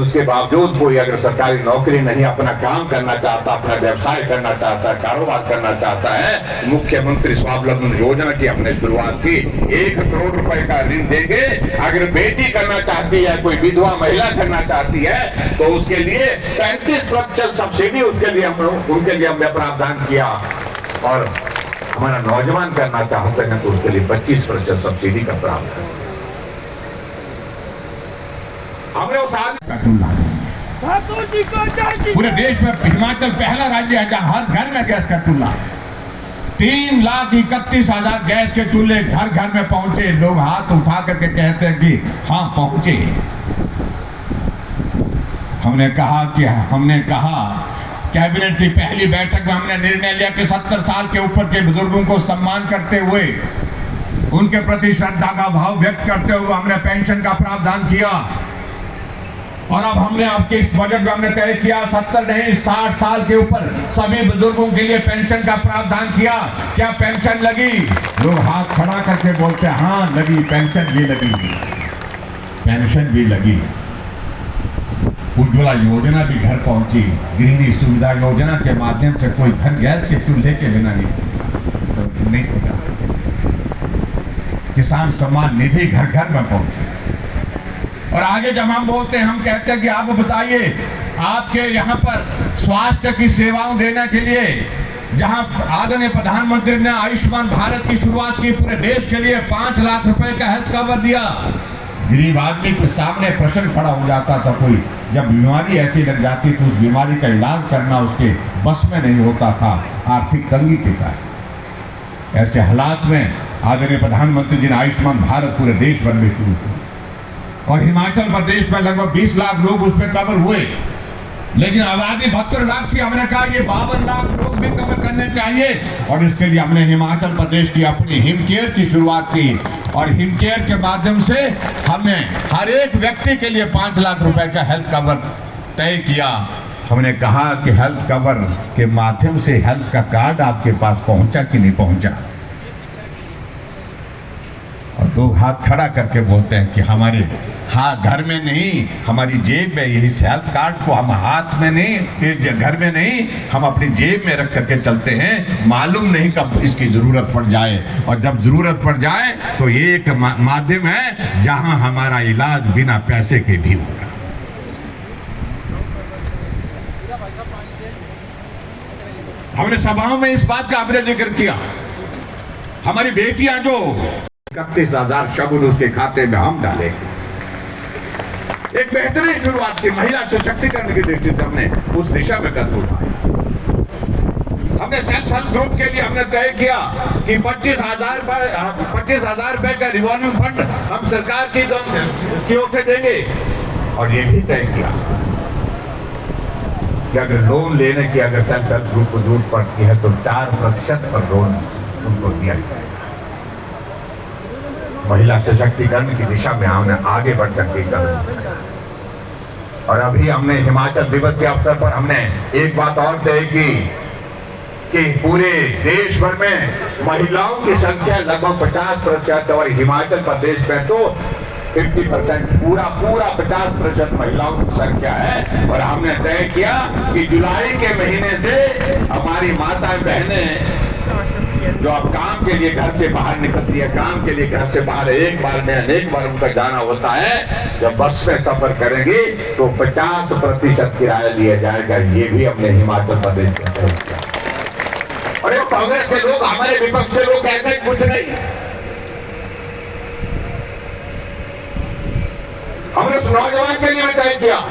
उसके बावजूद कोई अगर सरकारी नौकरी नहीं, अपना काम करना चाहता, अपना व्यवसाय करना चाहता है, कारोबार करना चाहता है, मुख्यमंत्री स्वावलंबन योजना की हमने शुरुआत की। 1 करोड़ रुपए का ऋण देंगे। अगर बेटी करना चाहती है, कोई विधवा महिला करना चाहती है, तो उसके लिए 35% सब्सिडी उनके लिए हमने प्रावधान किया। और हमारा नौजवान करना चाहते हैं तो उसके लिए 25% सब्सिडी का प्रावधान। हमने उस पूरे देश में हिमाचल पहला राज्य है जहां हर घर में गैस का चूल्हा। 3,31,000 गैस के चूल्हे घर घर में पहुंचे। लोग हाथ उठा करके कहते हैं कि हाँ पहुंचे। हमने कहा कैबिनेट की पहली बैठक में हमने निर्णय लिया कि 70 साल के ऊपर के बुजुर्गों को सम्मान करते हुए, उनके प्रति श्रद्धा का भाव व्यक्त करते हुए हमने पेंशन का प्रावधान किया। और अब हमने आपके इस बजट में हमने तय किया 70 नहीं 60 साल के ऊपर सभी बुजुर्गों के लिए पेंशन का प्रावधान किया। क्या पेंशन लगी? लोग हाथ खड़ा करके बोलते हैं हाँ लगी, पेंशन भी लगी, पेंशन भी लगी। उज्ज्वला योजना भी घर पहुंची। गृहिणी सुविधा योजना के माध्यम से कोई घर गैस के चूल्हे के बिना नहीं होगा। किसान सम्मान निधि घर घर में पहुंची। और आगे जब हम बोलते हैं, हम कहते हैं कि आप बताइए आपके यहाँ पर स्वास्थ्य की सेवाओं देने के लिए जहां आदरणीय प्रधानमंत्री ने आयुष्मान भारत की शुरुआत की, पूरे देश के लिए 5 लाख रुपए का हेल्थ कवर दिया। गरीब आदमी के सामने प्रश्न खड़ा हो जाता था, कोई जब बीमारी ऐसी लग जाती तो उस बीमारी का इलाज करना उसके बस में नहीं होता था, आर्थिक तंगी के कारण। ऐसे हालात में आदरणीय प्रधानमंत्री जी ने आयुष्मान भारत पूरे देश भर में शुरू किया और हिमाचल प्रदेश में लगभग 20 लाख लोग उसमें कवर हुए। लेकिन आबादी 72 लाख थी। हमने कहा ये 52 लाख लोग भी कवर करने चाहिए और इसके लिए हमने हिमाचल प्रदेश की अपनी हिमकेयर की शुरुआत की। और हिमकेयर के माध्यम से हमने हर एक व्यक्ति के लिए 5 लाख रुपए का हेल्थ कवर तय किया। हमने कहा कि हेल्थ कवर के माध्यम से हेल्थ का कार्ड आपके पास पहुंचा कि नहीं पहुंचा। और लोग हाथ खड़ा करके बोलते हैं कि हमारे घर में नहीं, हमारी जेब में, यही हेल्थ कार्ड को हम हाथ में नहीं, घर में नहीं, हम अपनी जेब में रख करके चलते हैं। मालूम नहीं कब इसकी जरूरत पड़ जाए, और जब जरूरत पड़ जाए तो ये एक माध्यम है जहां हमारा इलाज बिना पैसे के भी होगा। हमने सभाओं में इस बात का आपने जिक्र किया। हमारी बेटियां जो 31,000 शगुन उसके खाते में हम डालेंगे। एक बेहतरीन शुरुआत की महिला सशक्तिकरण की दृष्टि से हमने उस दिशा में कदम उठाए। हमने सेल्फ हेल्प ग्रुप के लिए हमने तय किया कि 25,000 रुपए का रिवॉल्विंग फंड हम सरकार की ओर से देंगे। और ये भी तय किया कि अगर लोन लेने की अगर सेल्फ हेल्प ग्रुप को जरूरत पड़ती है तो 4% पर लोन उनको दिया जाएगा। महिला सशक्तिकरण की दिशा में हमने आगे बढ़ करके कदम। और अभी हमने हिमाचल दिवस के अवसर पर हमने एक बात और तय की कि पूरे देश भर में महिलाओं की संख्या लगभग 50% और हिमाचल प्रदेश में तो 50%, पूरा 50% महिलाओं की संख्या है। और हमने तय किया कि जुलाई के महीने से हमारी माताएं बहनें जो अब काम के लिए घर से बाहर निकलती है, काम के लिए घर से बाहर एक बार में अनेक बार उनका जाना होता है, जब बस में सफर करेंगे तो 50% किराया दिया जाएगा। ये भी हमने हिमाचल प्रदेश में तय किया। और ये कांग्रेस के लोग, हमारे विपक्ष के लोग कहते हैं कुछ नहीं। हमने उस नौजवान के लिए तय किया।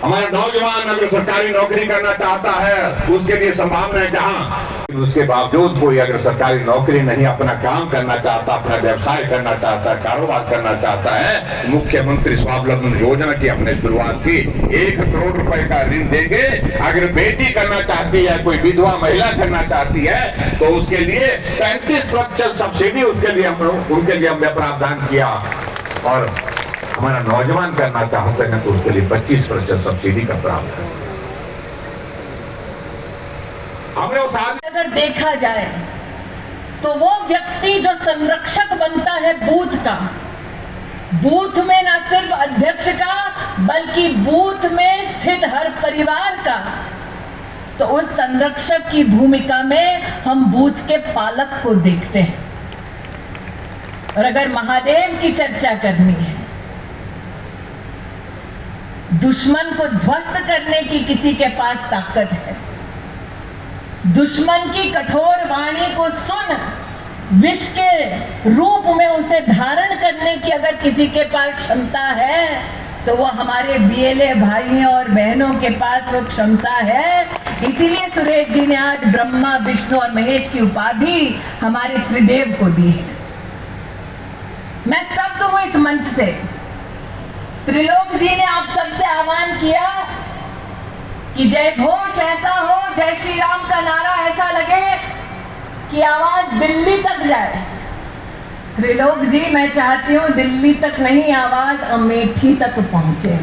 हमारा नौजवान अगर सरकारी नौकरी करना चाहता है उसके लिए संभावना है, जहां उसके बावजूद कोई अगर सरकारी नौकरी नहीं, अपना काम करना चाहता, अपना व्यवसाय करना चाहता है, कारोबार करना चाहता है, मुख्यमंत्री स्वावलंबन योजना की हमने शुरुआत की। 1 करोड़ रुपए का ऋण देंगे। अगर बेटी करना चाहती है, कोई विधवा महिला करना चाहती है, तो उसके लिए 35% सब्सिडी उनके लिए हमने प्रावधान किया। और हमारा नौजवान करना चाहते हैं तो उसके लिए 25% सब्सिडी का प्रावधान। हमने उस अगर देखा जाए तो वो व्यक्ति जो संरक्षक बनता है बूथ का, बूथ में न सिर्फ अध्यक्ष का बल्कि बूथ में स्थित हर परिवार का। तो उस संरक्षक की भूमिका में हम बूथ के पालक को देखते हैं। और अगर महादेव की चर्चा करनी है, दुश्मन को ध्वस्त करने की किसी के पास ताकत है, दुश्मन की कठोर वाणी को सुन विष के रूप में उसे धारण करने की अगर किसी के पास क्षमता है, तो वो हमारे बीएलए भाइयों और बहनों के पास वो क्षमता है। इसीलिए सुरेश जी ने आज ब्रह्मा, विष्णु और महेश की उपाधि हमारे त्रिदेव को दी है। मैं शब्द हूं इस मंच से। त्रिलोक जी ने आप सबसे आह्वान किया कि जय घोष ऐसा हो, जय श्री राम का नारा ऐसा लगे कि आवाज दिल्ली तक जाए। त्रिलोक जी, मैं चाहती हूं दिल्ली तक नहीं, आवाज अमेठी तक पहुंचे।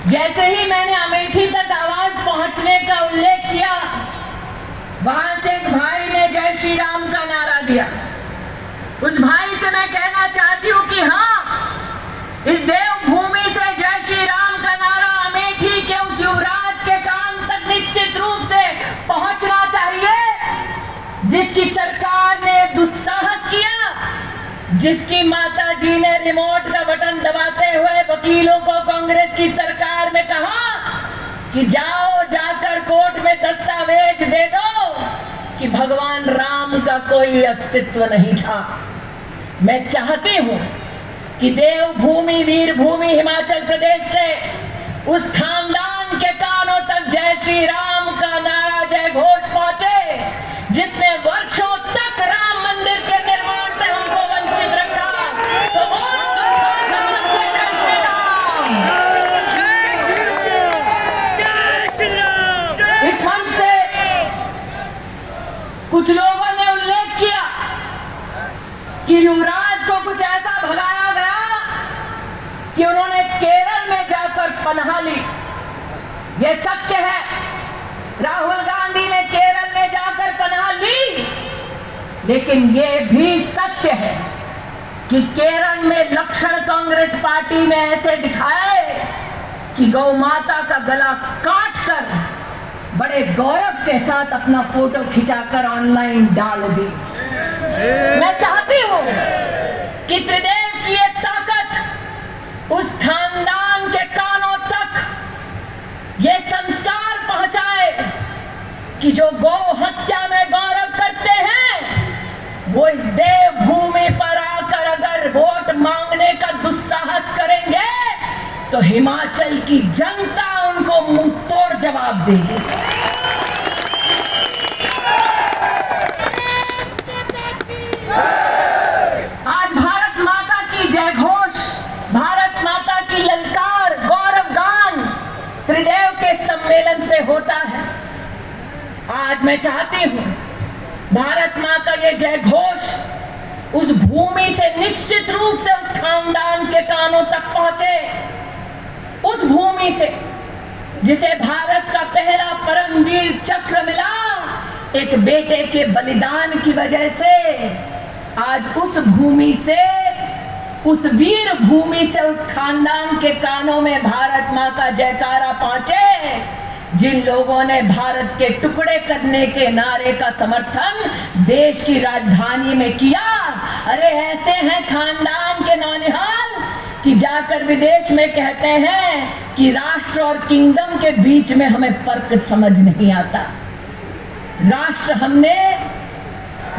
जैसे ही मैंने अमेठी तक आवाज पहुंचने का उल्लेख किया, वहां से एक भाई ने जय श्री राम का नारा दिया। उस भाई से मैं कहना चाहती हूँ कि हाँ, इस देवभूमि से जय श्री राम का नारा अमेठी के उस युवराज के कान तक निश्चित रूप से पहुंचना चाहिए, जिसकी सरकार ने दुस्साहस किया, जिसकी माता जी ने रिमोट का बटन दबाते हुए वकीलों को कांग्रेस की सरकार में कहा कि जाओ जाकर कोर्ट में दस्तावेज दे दो कि भगवान राम का कोई अस्तित्व नहीं था। मैं चाहती हूं कि देवभूमि, वीरभूमि हिमाचल प्रदेश से उस खानदान के कानों तक जय श्री राम का नारा, जय घोष पहुंचे, जिसने वर्षों तक राम मंदिर के निर्माण से हमको वंचित रखा। तो वो खानदान से जय श्री राम। इस मंच से कुछ लोगों ने उल्लेख किया कि युवराज को कुछ ऐसा भगाया गया कि उन्होंने केरल में जाकर पनाह ली। यह सत्य है, राहुल गांधी ने केरल में जाकर पनाह ली, लेकिन यह भी सत्य है कि केरल में लक्षण कांग्रेस पार्टी ने ऐसे दिखाए कि गौ माता का गला काटकर बड़े गौरव के साथ अपना फोटो खिंचाकर ऑनलाइन डाल दी। मैं चाहती हूं कि त्रिदेव की ये ताकत उस खानदान के कानों तक ये संस्कार पहुंचाए कि जो गौ हत्या में गौरव करते हैं, वो इस देवभूमि पर आकर अगर वोट मांगने का दुस्साहस करेंगे तो हिमाचल की जनता उनको मुंहतोड़ जवाब देगी। आज भारत माता की जय घोष, भारत माता की ललकार, गौरव गान त्रिदेव के सम्मेलन से होता है। आज मैं चाहती हूं भारत माँ का ये जय घोष उस भूमि से निश्चित रूप से उस खानदान के कानों तक पहुंचे, उस भूमि से जिसे भारत का पहला परमवीर चक्र मिला एक बेटे के बलिदान की वजह से। आज उस भूमि से, उस वीर भूमि से उस खानदान के कानों में भारत माँ का जयकारा पहुंचे, जिन लोगों ने भारत के टुकड़े करने के नारे का समर्थन देश की राजधानी में किया। अरे ऐसे हैं खानदान के नौनिहाल कि जाकर विदेश में कहते हैं कि राष्ट्र और किंगडम के बीच में हमें फर्क समझ नहीं आता। राष्ट्र हमने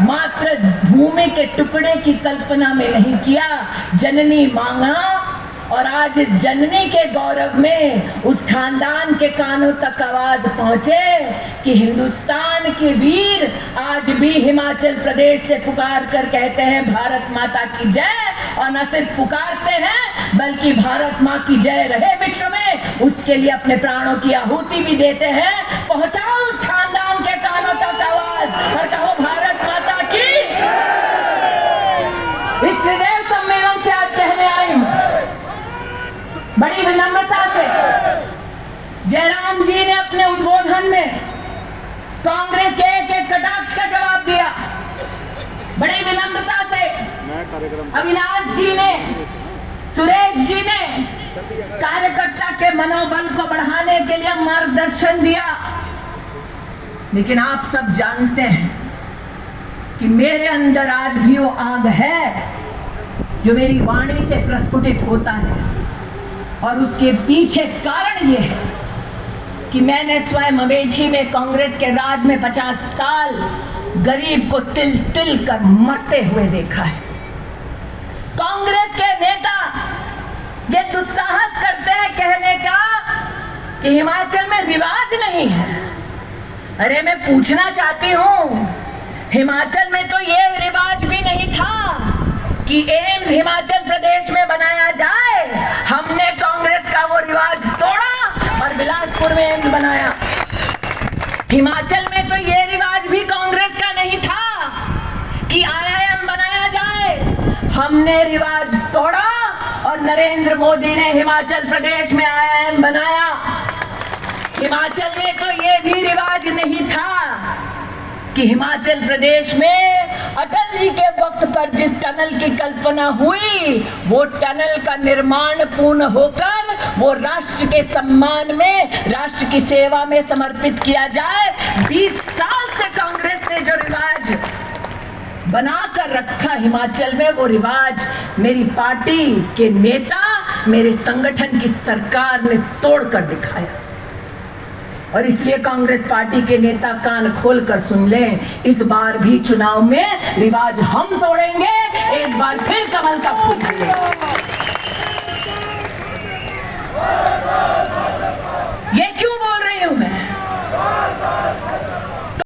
मात्र भूमि के टुकड़े की कल्पना में नहीं किया, जननी मांगा। और आज इस जननी के गौरव में उस खानदान के कानों तक आवाज पहुंचे कि हिंदुस्तान के वीर आज भी हिमाचल प्रदेश से पुकार कर कहते हैं भारत माता की जय। और न सिर्फ पुकारते हैं बल्कि भारत माँ की जय रहे विश्व में, उसके लिए अपने प्राणों की आहुति भी देते हैं। पहुंचाओ उस खानदान के कानों तक आवाज और कहो भारत माता की। इस त्रिदेव सम्मेलन से आज कहने आई हूं बड़ी विनम्रता से। जयराम जी ने अपने उद्बोधन में कांग्रेस के एक कटाक्ष का जवाब दिया। बड़ी विनम्रता से अविनाश जी ने मनोबल को बढ़ाने के लिए मार्गदर्शन दिया। लेकिन आप सब जानते हैं कि मेरे अंदर आज भी वो आग है जो मेरी वाणी से प्रस्फुटित होता है, और उसके पीछे कारण ये है कि मैंने स्वयं अमेठी में कांग्रेस के राज में 50 साल गरीब को तिल तिल कर मरते हुए देखा है। कांग्रेस के नेता ये दुस्साहस करते हैं कहने का कि हिमाचल में रिवाज नहीं है। अरे मैं पूछना चाहती हूँ, हिमाचल में तो ये रिवाज भी नहीं था कि एम्स हिमाचल प्रदेश में बनाया जाए। हमने कांग्रेस का वो रिवाज तोड़ा और बिलासपुर में एम्स बनाया। हिमाचल में तो ये रिवाज भी कांग्रेस का नहीं था कि IIM बनाया जाए। हमने रिवाज तोड़ा और नरेंद्र मोदी ने हिमाचल प्रदेश में IIM बनाया। हिमाचल में तो ये भी रिवाज नहीं था कि हिमाचल प्रदेश में अटल जी के वक्त पर जिस टनल की कल्पना हुई, वो टनल का निर्माण पूर्ण होकर वो राष्ट्र के सम्मान में, राष्ट्र की सेवा में समर्पित किया जाए। 20 साल से कांग्रेस ने जो रिवाज बनाकर रखा हिमाचल में, वो रिवाज मेरी पार्टी के नेता, मेरे संगठन की सरकार ने तोड़कर दिखाया। और इसलिए कांग्रेस पार्टी के नेता कान खोलकर सुन लें, इस बार भी चुनाव में रिवाज हम तोड़ेंगे, एक बार फिर कमल का फूल खिलेगा।